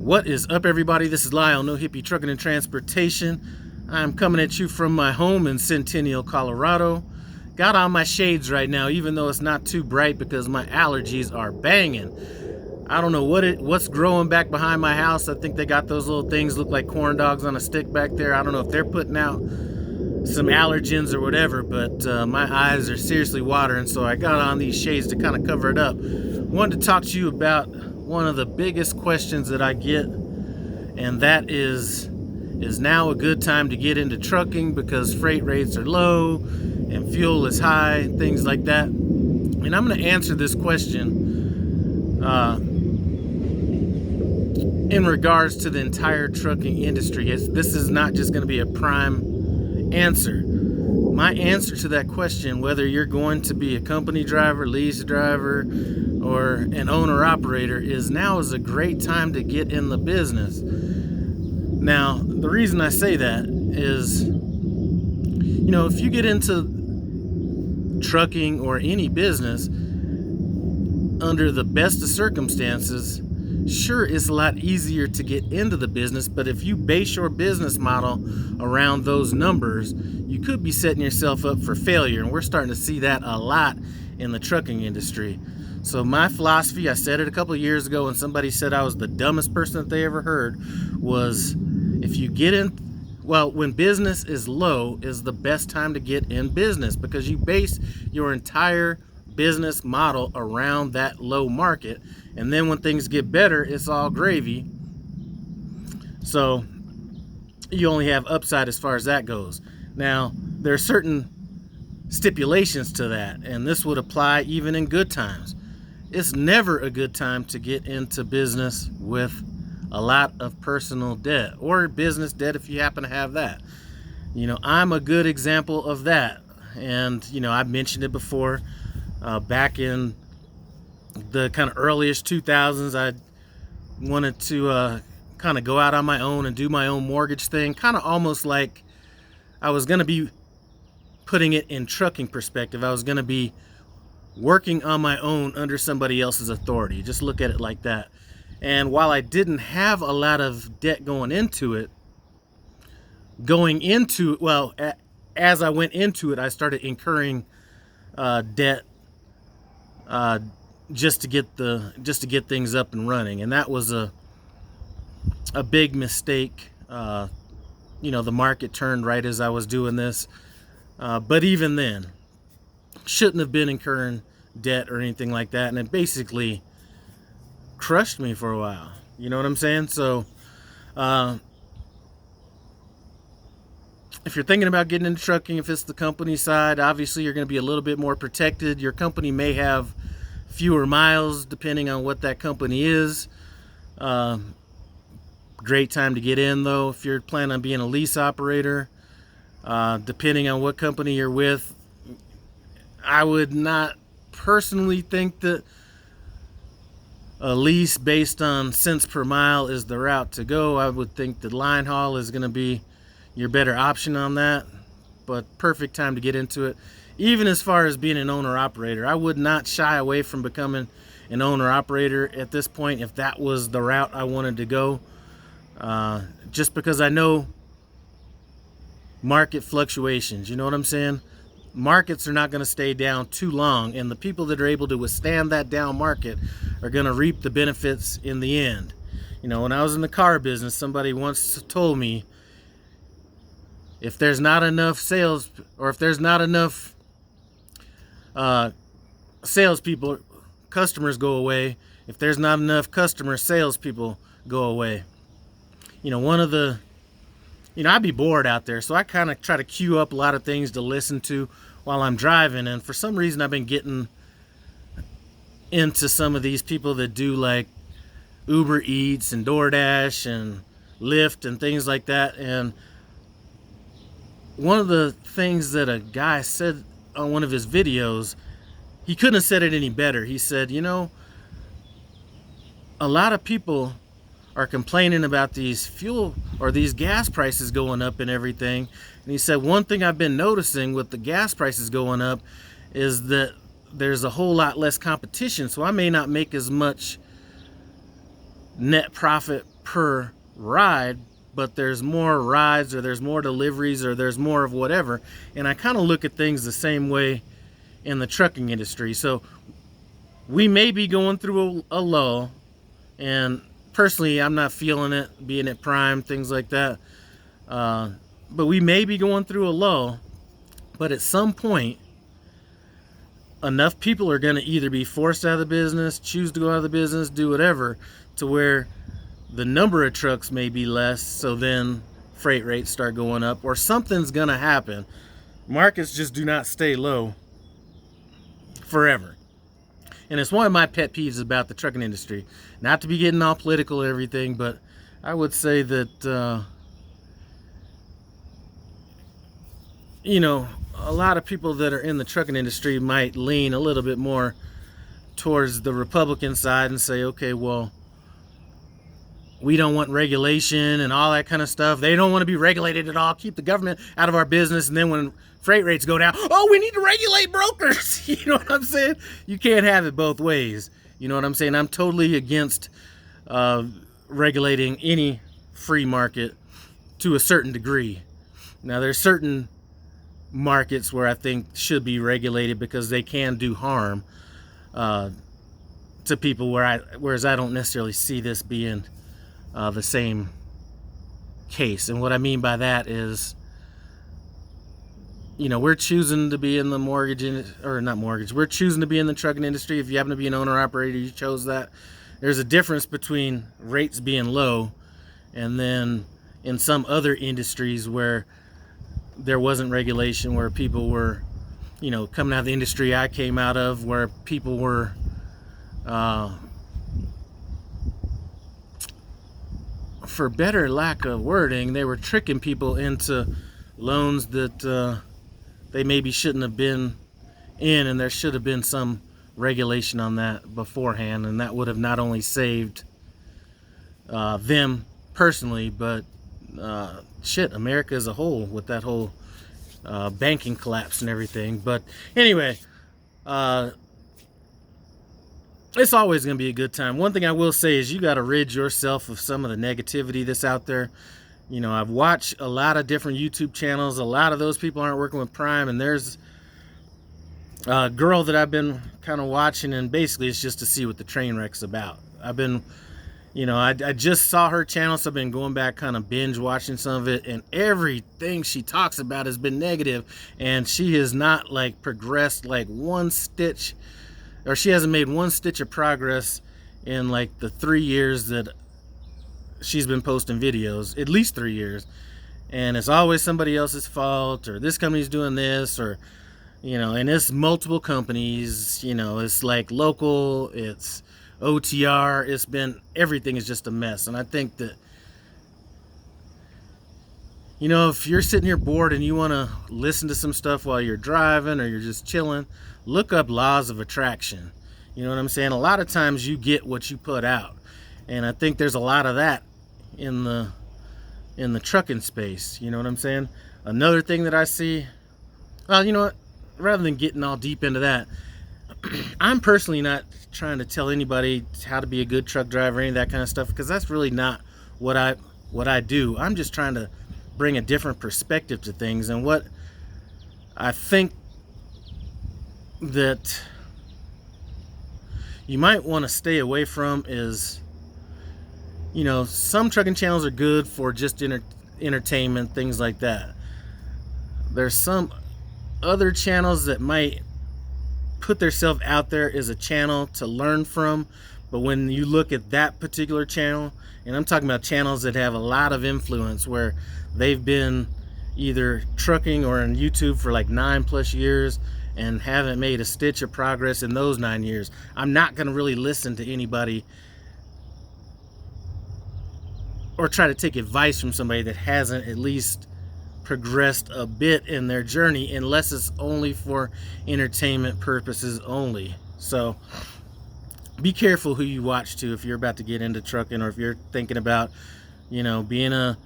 What is up, everybody? This is Lyle, No Hippie Trucking and Transportation. I'm coming at you from my home in Centennial, Colorado. Got on my shades right now, even though it's not too bright because my allergies are banging. I don't know what's growing back behind my house. I think they got those little things look like corn dogs on a stick back there. I don't know if they're putting out some allergens or whatever, but my eyes are seriously watering, so I got on these shades to kind of cover it up. Wanted to talk to you about one of the biggest questions that I get, and that is now a good time to get into trucking because freight rates are low and fuel is high, things like that. And I'm going to answer this question in regards to the entire trucking industry. This is not just going to be a prime answer. My answer to that question, whether you're going to be a company driver, lease driver, or an owner-operator, is now is a great time to get in the business. Now, the reason I say that is, if you get into trucking or any business under the best of circumstances, sure, it's a lot easier to get into the business, but if you base your business model around those numbers, you could be setting yourself up for failure, and we're starting to see that a lot in the trucking industry. So my philosophy, I said it a couple of years ago, and somebody said I was the dumbest person that they ever heard, was if you get in, when business is low is the best time to get in business, because you base your entire business model around that low market, and then when things get better, it's all gravy. So you only have upside as far as that goes. Now, there are certain stipulations to that, and this would apply even in good times. It's never a good time to get into business with a lot of personal debt, or business debt if you happen to have that. I'm a good example of that, and I've mentioned it before. Back in the kind of earliest 2000s, I wanted to kind of go out on my own and do my own mortgage thing, kind of almost like I was going to be putting it in trucking perspective. I was going to be working on my own under somebody else's authority. Just look at it like that. And while I didn't have a lot of debt going into it, as I went into it, I started incurring debt just to get things up and running, and that was a big mistake. The market turned right as I was doing this, but even then, shouldn't have been incurring debt or anything like that, and it basically crushed me for a while. You know what I'm saying? So if you're thinking about getting into trucking, if it's the company side, obviously you're going to be a little bit more protected. Your company may have fewer miles depending on what that company is. Great time to get in, though, if you're planning on being a lease operator. Depending on what company you're with, I would not personally think that a lease based on cents per mile is the route to go. I would think that line haul is going to be your better option on that, but perfect time to get into it. Even as far as being an owner-operator, I would not shy away from becoming an owner-operator at this point if that was the route I wanted to go, just because I know market fluctuations. You know what I'm saying? Markets are not going to stay down too long, and the people that are able to withstand that down market are going to reap the benefits in the end. When I was in the car business, somebody once told me, if there's not enough sales, or if there's not enough salespeople, customers go away. If there's not enough customers, salespeople go away. I'd be bored out there, so I kind of try to queue up a lot of things to listen to while I'm driving, and for some reason I've been getting into some of these people that do like Uber Eats and DoorDash and Lyft and things like that. And one of the things that a guy said on one of his videos, he couldn't have said it any better. He said, a lot of people are complaining about these fuel or these gas prices going up and everything. And he said, one thing I've been noticing with the gas prices going up is that there's a whole lot less competition. So I may not make as much net profit per ride, but there's more rides or there's more deliveries or there's more of whatever. And I kind of look at things the same way in the trucking industry. So we may be going through a lull, and personally I'm not feeling it, being at Prime, things like that. But we may be going through a lull, but at some point enough people are going to either be forced out of the business, choose to go out of the business, do whatever, to where the number of trucks may be less, so then freight rates start going up, or something's going to happen. Markets just do not stay low forever. And it's one of my pet peeves about the trucking industry. Not to be getting all political and everything, but I would say that, a lot of people that are in the trucking industry might lean a little bit more towards the Republican side and say, okay, well, we don't want regulation and all that kind of stuff. They don't want to be regulated at all. Keep the government out of our business. And then when freight rates go down, oh, we need to regulate brokers. You know what I'm saying? You can't have it both ways. You know what I'm saying? I'm totally against regulating any free market to a certain degree. Now, there's certain markets where I think should be regulated because they can do harm to people, whereas I don't necessarily see this being the same case. And what I mean by that is, we're choosing to be in the we're choosing to be in the trucking industry. If you happen to be an owner operator, you chose that. There's a difference between rates being low and then in some other industries where there wasn't regulation, where people were, coming out of the industry I came out of, where people were for better lack of wording, they were tricking people into loans that they maybe shouldn't have been in, and there should have been some regulation on that beforehand, and that would have not only saved them personally, but America as a whole, with that whole banking collapse and everything. But anyway, it's always going to be a good time. One thing I will say is you got to rid yourself of some of the negativity that's out there. I've watched a lot of different YouTube channels. A lot of those people aren't working with Prime, and there's a girl that I've been kind of watching, and basically it's just to see what the train wreck's about. I've been, I just saw her channel, so I've been going back kind of binge watching some of it, and everything she talks about has been negative, and she has not progressed one stitch, or she hasn't made one stitch of progress in the 3 years that she's been posting videos, at least 3 years. And it's always somebody else's fault, or this company's doing this, or and it's multiple companies. It's local, it's OTR, it's been, everything is just a mess. And I think that if you're sitting here bored and you want to listen to some stuff while you're driving or you're just chilling, look up laws of attraction. You know what I'm saying? A lot of times you get what you put out, and I think there's a lot of that in the trucking space. You know what I'm saying? Another thing that I see, well, you know what, rather than getting all deep into that, I'm personally not trying to tell anybody how to be a good truck driver or any of that kind of stuff, because that's really not what I do. I'm just trying to bring a different perspective to things. And what I think that you might want to stay away from is, some trucking channels are good for just entertainment, things like that. There's some other channels that might put themselves out there as a channel to learn from, but when you look at that particular channel, and I'm talking about channels that have a lot of influence, where they've been either trucking or on YouTube for 9+ years and haven't made a stitch of progress in those 9 years, I'm not going to really listen to anybody or try to take advice from somebody that hasn't at least progressed a bit in their journey, unless it's only for entertainment purposes only. So be careful who you watch to if you're about to get into trucking, or if you're thinking about being a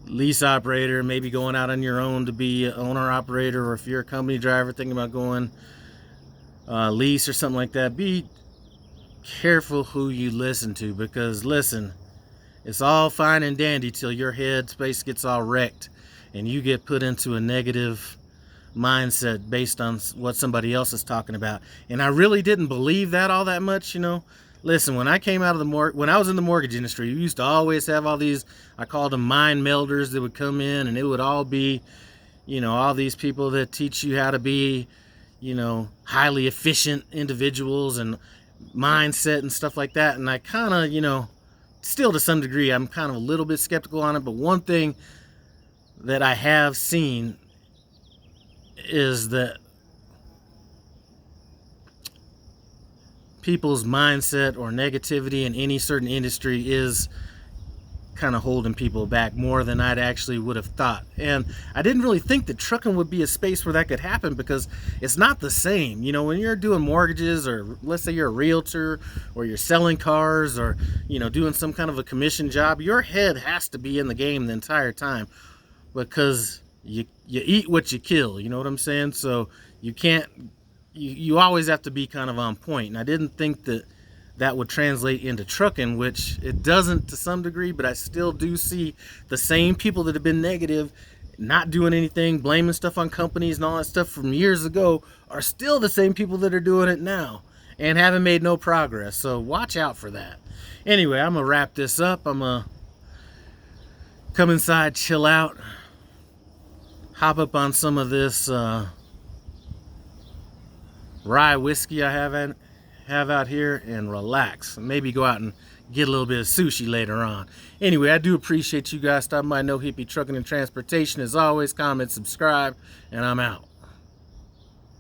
lease operator, maybe going out on your own to be an owner operator, or if you're a company driver thinking about going lease or something like that. Be careful who you listen to, because listen, It's all fine and dandy till your head space gets all wrecked and you get put into a negative mindset based on what somebody else is talking about. And I really didn't believe that all that much, you know. Listen, when I came out of when I was in the mortgage industry, we used to always have all these, I called them mind melders that would come in, and it would all be, you know, all these people that teach you how to be, you know, highly efficient individuals and mindset and stuff like that. And I kind of, you know, still to some degree, I'm kind of a little bit skeptical on it. But one thing that I have seen is that people's mindset or negativity in any certain industry is kind of holding people back more than I'd actually would have thought. And I didn't really think that trucking would be a space where that could happen, because it's not the same. You know, when you're doing mortgages, or let's say you're a realtor, or you're selling cars, or, you know, doing some kind of a commission job, your head has to be in the game the entire time, because you eat what you kill, you know what I'm saying? So you can't, you always have to be kind of on point. And I didn't think that would translate into trucking, which it doesn't to some degree, but I still do see the same people that have been negative, not doing anything, blaming stuff on companies and all that stuff from years ago, are still the same people that are doing it now and haven't made no progress. So watch out for that. Anyway, I'm gonna wrap this up. I'm gonna come inside, chill out, hop up on some of this rye whiskey I have out here, and relax. Maybe go out and get a little bit of sushi later on. Anyway, I do appreciate you guys stopping by. No Hippie Trucking and Transportation. As always, comment, subscribe, and I'm out.